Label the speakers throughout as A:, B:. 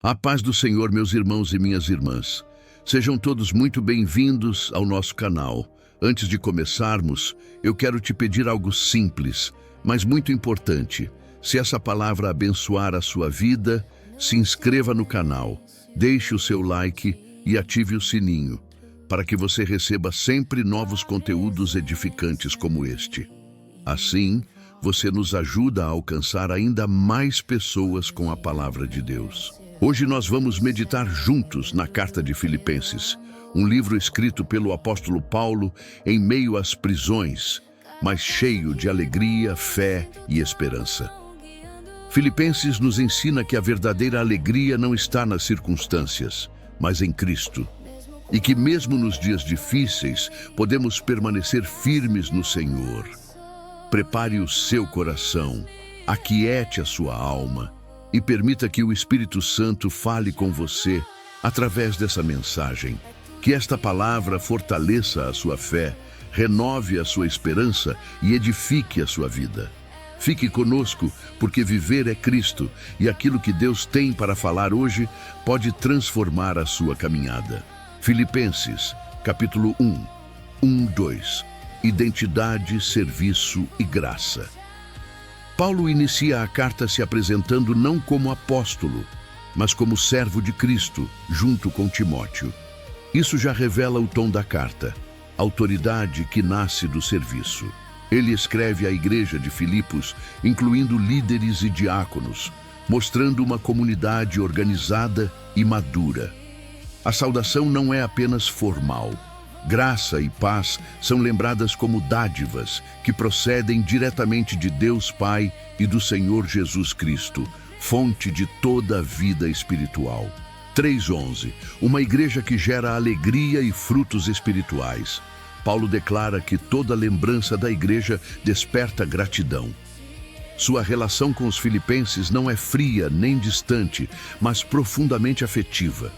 A: A paz do Senhor, meus irmãos e minhas irmãs. Sejam todos muito bem-vindos ao nosso canal. Antes de começarmos, eu quero te pedir algo simples, mas muito importante. Se essa palavra abençoar a sua vida, se inscreva no canal, deixe o seu like e ative o sininho, para que você receba sempre novos conteúdos edificantes como este. Assim, você nos ajuda a alcançar ainda mais pessoas com a palavra de Deus. Hoje nós vamos meditar juntos na Carta de Filipenses, um livro escrito pelo apóstolo Paulo em meio às prisões, mas cheio de alegria, fé e esperança. Filipenses nos ensina que a verdadeira alegria não está nas circunstâncias, mas em Cristo. E que mesmo nos dias difíceis, podemos permanecer firmes no Senhor. Prepare o seu coração, aquiete a sua alma e permita que o Espírito Santo fale com você através dessa mensagem. Que esta palavra fortaleça a sua fé, renove a sua esperança e edifique a sua vida. Fique conosco, porque viver é Cristo e aquilo que Deus tem para falar hoje pode transformar a sua caminhada. Filipenses, capítulo 2. Identidade, serviço e graça. Paulo inicia a carta se apresentando não como apóstolo, mas como servo de Cristo, junto com Timóteo. Isso já revela o tom da carta, autoridade que nasce do serviço. Ele escreve à igreja de Filipos, incluindo líderes e diáconos, mostrando uma comunidade organizada e madura. A saudação não é apenas formal. Graça e paz são lembradas como dádivas que procedem diretamente de Deus Pai e do Senhor Jesus Cristo, fonte de toda a vida espiritual. 3:11. Uma igreja que gera alegria e frutos espirituais. Paulo declara que toda lembrança da igreja desperta gratidão. Sua relação com os filipenses não é fria nem distante, mas profundamente afetiva.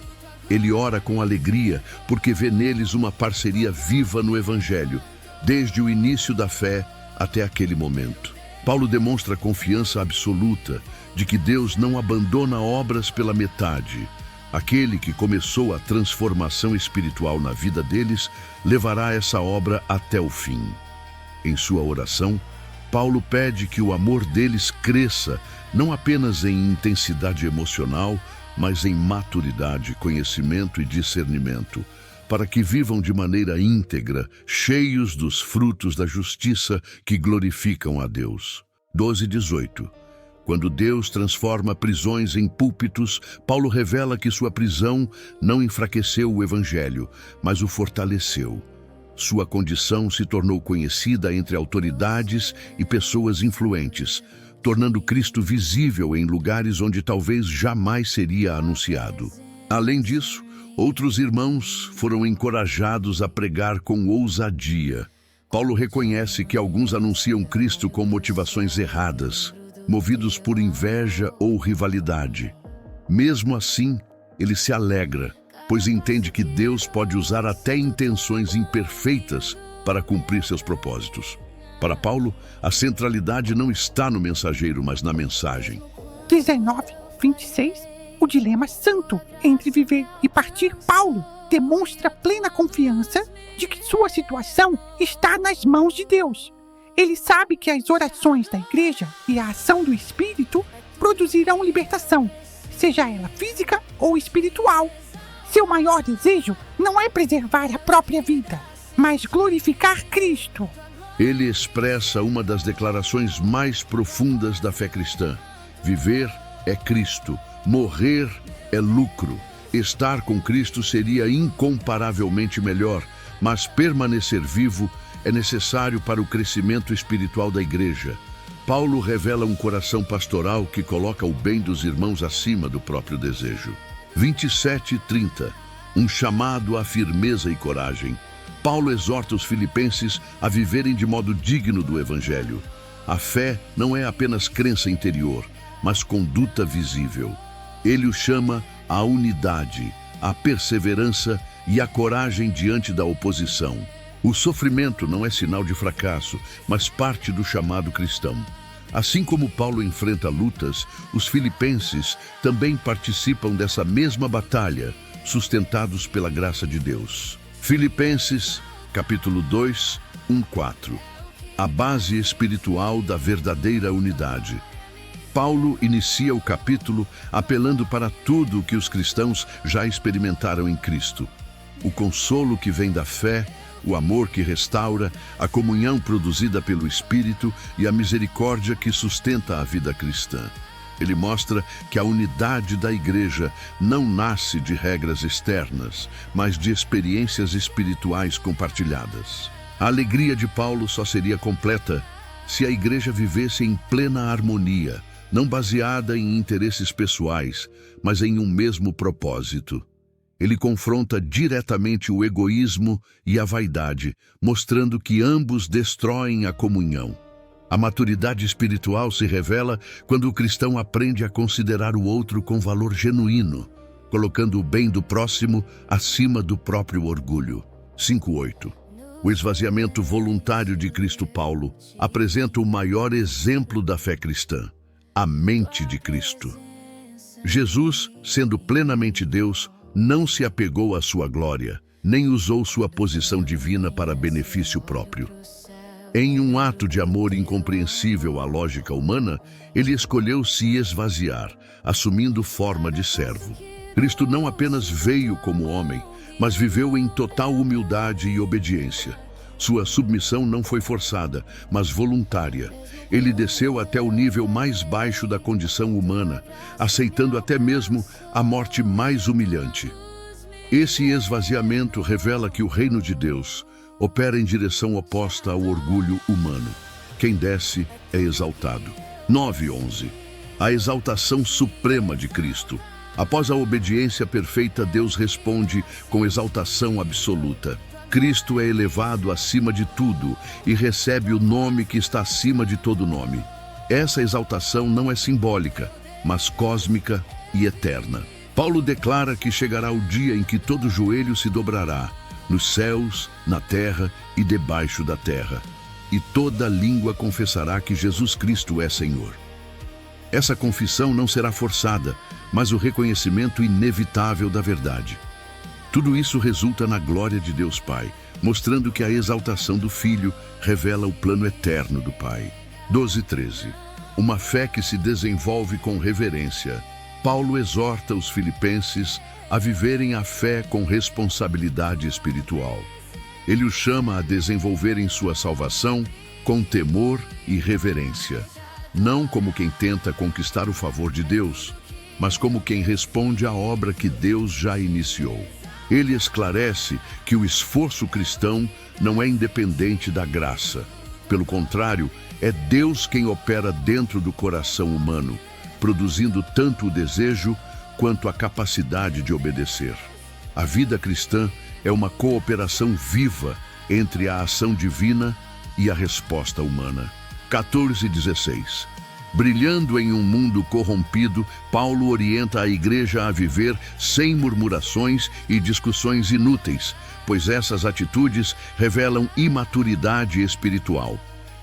A: Ele ora com alegria porque vê neles uma parceria viva no Evangelho, desde o início da fé até aquele momento. Paulo demonstra confiança absoluta de que Deus não abandona obras pela metade. Aquele que começou a transformação espiritual na vida deles levará essa obra até o fim. Em sua oração, Paulo pede que o amor deles cresça, não apenas em intensidade emocional, mas em maturidade, conhecimento e discernimento, para que vivam de maneira íntegra, cheios dos frutos da justiça que glorificam a Deus. 12:18. Quando Deus transforma prisões em púlpitos, Paulo revela que sua prisão não enfraqueceu o Evangelho, mas o fortaleceu. Sua condição se tornou conhecida entre autoridades e pessoas influentes, tornando Cristo visível em lugares onde talvez jamais seria anunciado. Além disso, outros irmãos foram encorajados a pregar com ousadia. Paulo reconhece que alguns anunciam Cristo com motivações erradas, movidos por inveja ou rivalidade. Mesmo assim, ele se alegra, pois entende que Deus pode usar até intenções imperfeitas para cumprir seus propósitos. Para Paulo, a centralidade não está no mensageiro, mas na mensagem.
B: 19:26. O dilema santo entre viver e partir. Paulo demonstra plena confiança de que sua situação está nas mãos de Deus. Ele sabe que as orações da igreja e a ação do Espírito produzirão libertação, seja ela física ou espiritual. Seu maior desejo não é preservar a própria vida, mas glorificar Cristo.
A: Ele expressa uma das declarações mais profundas da fé cristã. Viver é Cristo, morrer é lucro. Estar com Cristo seria incomparavelmente melhor, mas permanecer vivo é necessário para o crescimento espiritual da igreja. Paulo revela um coração pastoral que coloca o bem dos irmãos acima do próprio desejo. 27:30. Um chamado à firmeza e coragem. Paulo exorta os filipenses a viverem de modo digno do Evangelho. A fé não é apenas crença interior, mas conduta visível. Ele o chama à unidade, à perseverança e à coragem diante da oposição. O sofrimento não é sinal de fracasso, mas parte do chamado cristão. Assim como Paulo enfrenta lutas, os filipenses também participam dessa mesma batalha, sustentados pela graça de Deus. Filipenses, capítulo 2, 1-4. A base espiritual da verdadeira unidade. Paulo inicia o capítulo apelando para tudo o que os cristãos já experimentaram em Cristo. O consolo que vem da fé, o amor que restaura, a comunhão produzida pelo Espírito e a misericórdia que sustenta a vida cristã. Ele mostra que a unidade da igreja não nasce de regras externas, mas de experiências espirituais compartilhadas. A alegria de Paulo só seria completa se a igreja vivesse em plena harmonia, não baseada em interesses pessoais, mas em um mesmo propósito. Ele confronta diretamente o egoísmo e a vaidade, mostrando que ambos destroem a comunhão. A maturidade espiritual se revela quando o cristão aprende a considerar o outro com valor genuíno, colocando o bem do próximo acima do próprio orgulho. 5:8. O esvaziamento voluntário de Cristo Paulo apresenta o maior exemplo da fé cristã, a mente de Cristo. Jesus, sendo plenamente Deus, não se apegou à sua glória, nem usou sua posição divina para benefício próprio. Em um ato de amor incompreensível à lógica humana, ele escolheu se esvaziar, assumindo forma de servo. Cristo não apenas veio como homem, mas viveu em total humildade e obediência. Sua submissão não foi forçada, mas voluntária. Ele desceu até o nível mais baixo da condição humana, aceitando até mesmo a morte mais humilhante. Esse esvaziamento revela que o reino de Deus opera em direção oposta ao orgulho humano. Quem desce é exaltado. 9:11. A exaltação suprema de Cristo. Após a obediência perfeita, Deus responde com exaltação absoluta. Cristo é elevado acima de tudo e recebe o nome que está acima de todo nome. Essa exaltação não é simbólica, mas cósmica e eterna. Paulo declara que chegará o dia em que todo joelho se dobrará, nos céus, na terra e debaixo da terra, e toda língua confessará que Jesus Cristo é Senhor. Essa confissão não será forçada, mas o reconhecimento inevitável da verdade. Tudo isso resulta na glória de Deus Pai, mostrando que a exaltação do Filho revela o plano eterno do Pai. 12:13. Uma fé que se desenvolve com reverência. Paulo exorta os filipenses a viverem a fé com responsabilidade espiritual. Ele os chama a desenvolverem sua salvação com temor e reverência. Não como quem tenta conquistar o favor de Deus, mas como quem responde à obra que Deus já iniciou. Ele esclarece que o esforço cristão não é independente da graça. Pelo contrário, é Deus quem opera dentro do coração humano, produzindo tanto o desejo quanto a capacidade de obedecer. A vida cristã é uma cooperação viva entre a ação divina e a resposta humana. 14:16. Brilhando em um mundo corrompido, Paulo orienta a igreja a viver sem murmurações e discussões inúteis, pois essas atitudes revelam imaturidade espiritual.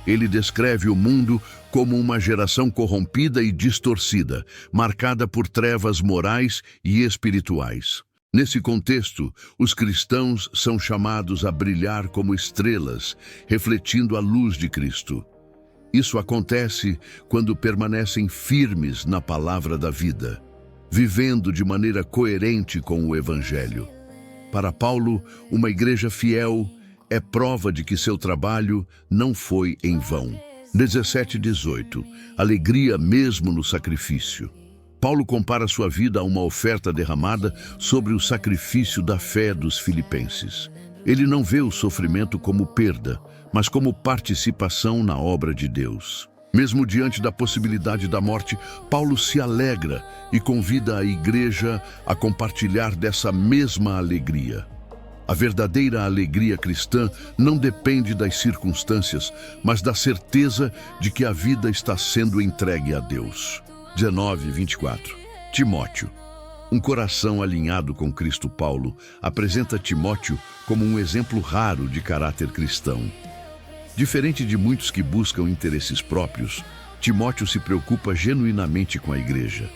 A: Ele descreve o mundo como uma geração corrompida e distorcida, marcada por trevas morais e espirituais. Nesse contexto, os cristãos são chamados a brilhar como estrelas, refletindo a luz de Cristo. Isso acontece quando permanecem firmes na palavra da vida, vivendo de maneira coerente com o Evangelho. Para Paulo, uma igreja fiel é prova de que seu trabalho não foi em vão. 17:18. Alegria mesmo no sacrifício. Paulo compara sua vida a uma oferta derramada sobre o sacrifício da fé dos filipenses. Ele não vê o sofrimento como perda, mas como participação na obra de Deus. Mesmo diante da possibilidade da morte, Paulo se alegra e convida a igreja a compartilhar dessa mesma alegria. A verdadeira alegria cristã não depende das circunstâncias, mas da certeza de que a vida está sendo entregue a Deus. 19:24. Timóteo. Um coração alinhado com Cristo. Paulo apresenta Timóteo como um exemplo raro de caráter cristão. Diferente de muitos que buscam interesses próprios, Timóteo se preocupa genuinamente com a igreja.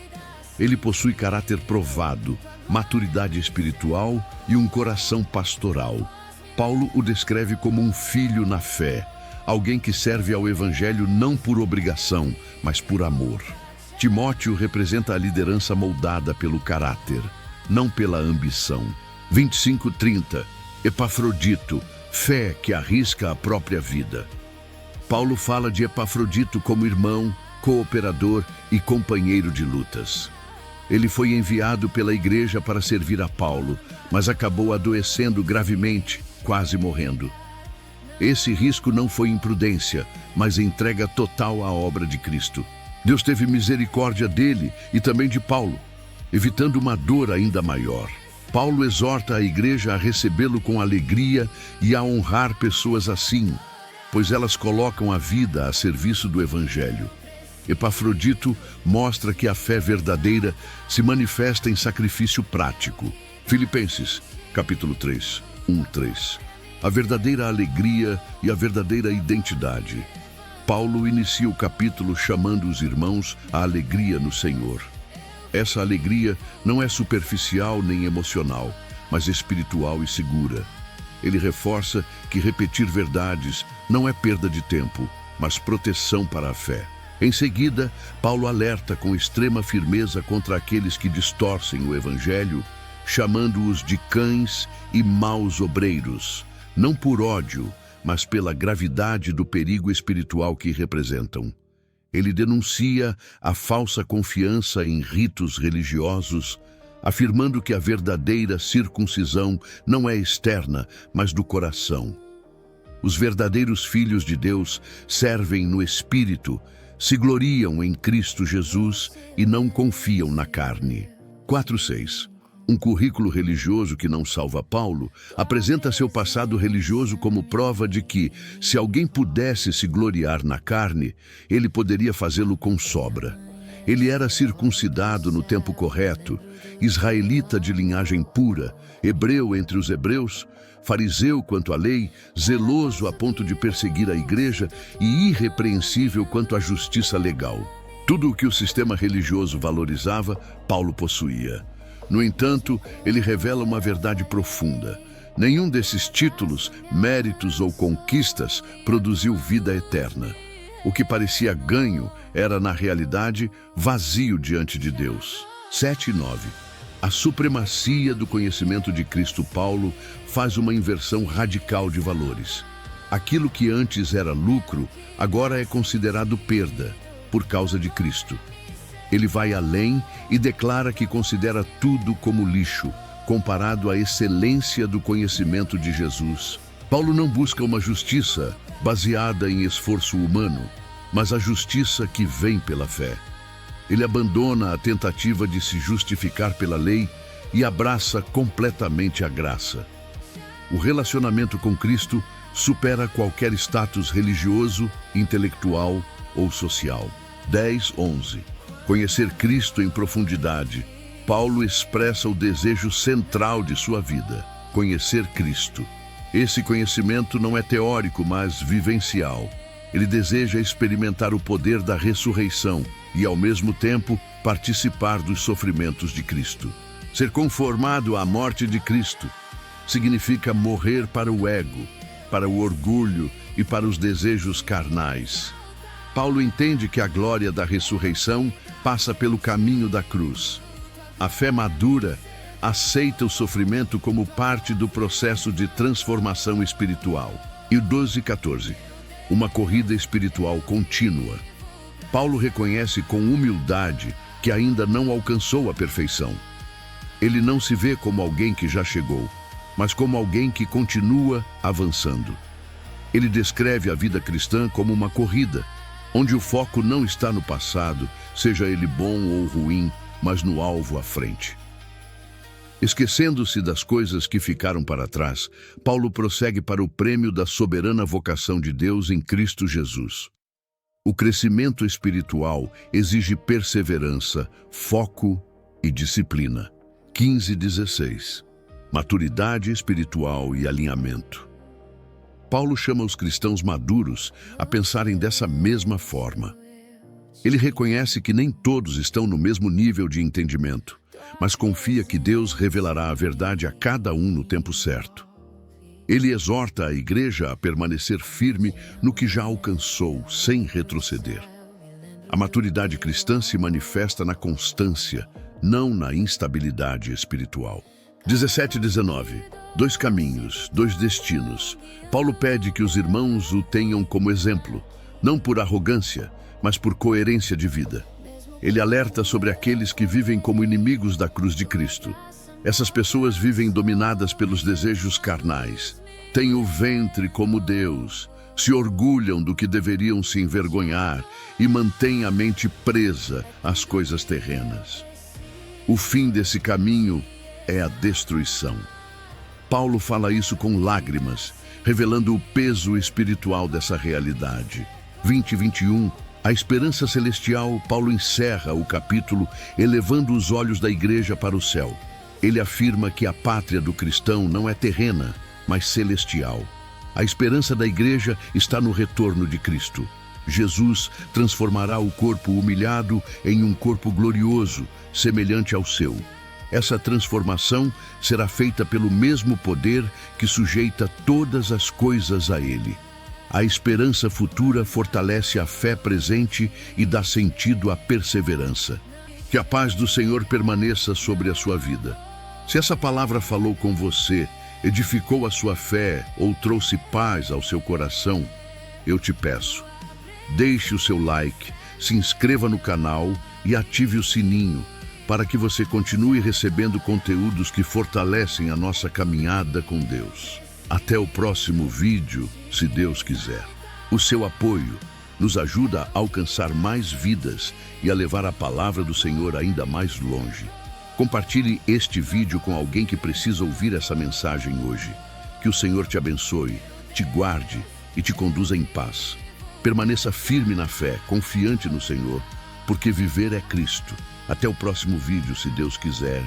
A: Ele possui caráter provado, maturidade espiritual e um coração pastoral. Paulo o descreve como um filho na fé, alguém que serve ao evangelho não por obrigação, mas por amor. Timóteo representa a liderança moldada pelo caráter, não pela ambição. 25:30. Epafrodito, fé que arrisca a própria vida. Paulo fala de Epafrodito como irmão, cooperador e companheiro de lutas. Ele foi enviado pela igreja para servir a Paulo, mas acabou adoecendo gravemente, quase morrendo. Esse risco não foi imprudência, mas entrega total à obra de Cristo. Deus teve misericórdia dele e também de Paulo, evitando uma dor ainda maior. Paulo exorta a igreja a recebê-lo com alegria e a honrar pessoas assim, pois elas colocam a vida a serviço do evangelho. Epafrodito mostra que a fé verdadeira se manifesta em sacrifício prático. Filipenses, capítulo 3, 1-3. A verdadeira alegria e a verdadeira identidade. Paulo inicia o capítulo chamando os irmãos à alegria no Senhor. Essa alegria não é superficial nem emocional, mas espiritual e segura. Ele reforça que repetir verdades não é perda de tempo, mas proteção para a fé. Em seguida, Paulo alerta com extrema firmeza contra aqueles que distorcem o evangelho, chamando-os de cães e maus obreiros, não por ódio, mas pela gravidade do perigo espiritual que representam. Ele denuncia a falsa confiança em ritos religiosos, afirmando que a verdadeira circuncisão não é externa, mas do coração. Os verdadeiros filhos de Deus servem no Espírito, se gloriam em Cristo Jesus e não confiam na carne. 4:6. Um currículo religioso que não salva Paulo apresenta seu passado religioso como prova de que, se alguém pudesse se gloriar na carne, ele poderia fazê-lo com sobra. Ele era circuncidado no tempo correto, israelita de linhagem pura, hebreu entre os hebreus, fariseu quanto à lei, zeloso a ponto de perseguir a igreja e irrepreensível quanto à justiça legal. Tudo o que o sistema religioso valorizava, Paulo possuía. No entanto, ele revela uma verdade profunda. Nenhum desses títulos, méritos ou conquistas produziu vida eterna. O que parecia ganho era, na realidade, vazio diante de Deus. 7:9. A supremacia do conhecimento de Cristo. Paulo faz uma inversão radical de valores. Aquilo que antes era lucro, agora é considerado perda, por causa de Cristo. Ele vai além e declara que considera tudo como lixo, comparado à excelência do conhecimento de Jesus. Paulo não busca uma justiça baseada em esforço humano, mas a justiça que vem pela fé. Ele abandona a tentativa de se justificar pela lei e abraça completamente a graça. O relacionamento com Cristo supera qualquer status religioso, intelectual ou social. 10:11. Conhecer Cristo em profundidade. Paulo expressa o desejo central de sua vida: conhecer Cristo. Esse conhecimento não é teórico, mas vivencial. Ele deseja experimentar o poder da ressurreição e, ao mesmo tempo, participar dos sofrimentos de Cristo. Ser conformado à morte de Cristo significa morrer para o ego, para o orgulho e para os desejos carnais. Paulo entende que a glória da ressurreição passa pelo caminho da cruz. A fé madura aceita o sofrimento como parte do processo de transformação espiritual. E o 12:14. Uma corrida espiritual contínua. Paulo reconhece com humildade que ainda não alcançou a perfeição. Ele não se vê como alguém que já chegou, mas como alguém que continua avançando. Ele descreve a vida cristã como uma corrida, onde o foco não está no passado, seja ele bom ou ruim, mas no alvo à frente. Esquecendo-se das coisas que ficaram para trás, Paulo prossegue para o prêmio da soberana vocação de Deus em Cristo Jesus. O crescimento espiritual exige perseverança, foco e disciplina. 15:16. Maturidade espiritual e alinhamento. Paulo chama os cristãos maduros a pensarem dessa mesma forma. Ele reconhece que nem todos estão no mesmo nível de entendimento, mas confia que Deus revelará a verdade a cada um no tempo certo. Ele exorta a igreja a permanecer firme no que já alcançou, sem retroceder. A maturidade cristã se manifesta na constância, não na instabilidade espiritual. 17 e 19. 2 caminhos, 2 destinos. Paulo pede que os irmãos o tenham como exemplo, não por arrogância, mas por coerência de vida. Ele alerta sobre aqueles que vivem como inimigos da cruz de Cristo. Essas pessoas vivem dominadas pelos desejos carnais, têm o ventre como Deus, se orgulham do que deveriam se envergonhar e mantêm a mente presa às coisas terrenas. O fim desse caminho é a destruição. Paulo fala isso com lágrimas, revelando o peso espiritual dessa realidade. 20 e 21. A esperança celestial, Paulo encerra o capítulo elevando os olhos da igreja para o céu. Ele afirma que a pátria do cristão não é terrena, mas celestial. A esperança da igreja está no retorno de Cristo. Jesus transformará o corpo humilhado em um corpo glorioso, semelhante ao seu. Essa transformação será feita pelo mesmo poder que sujeita todas as coisas a ele. A esperança futura fortalece a fé presente e dá sentido à perseverança. Que a paz do Senhor permaneça sobre a sua vida. Se essa palavra falou com você, edificou a sua fé ou trouxe paz ao seu coração, eu te peço, deixe o seu like, se inscreva no canal e ative o sininho para que você continue recebendo conteúdos que fortalecem a nossa caminhada com Deus. Até o próximo vídeo, se Deus quiser. O seu apoio nos ajuda a alcançar mais vidas e a levar a palavra do Senhor ainda mais longe. Compartilhe este vídeo com alguém que precisa ouvir essa mensagem hoje. Que o Senhor te abençoe, te guarde e te conduza em paz. Permaneça firme na fé, confiante no Senhor, porque viver é Cristo. Até o próximo vídeo, se Deus quiser.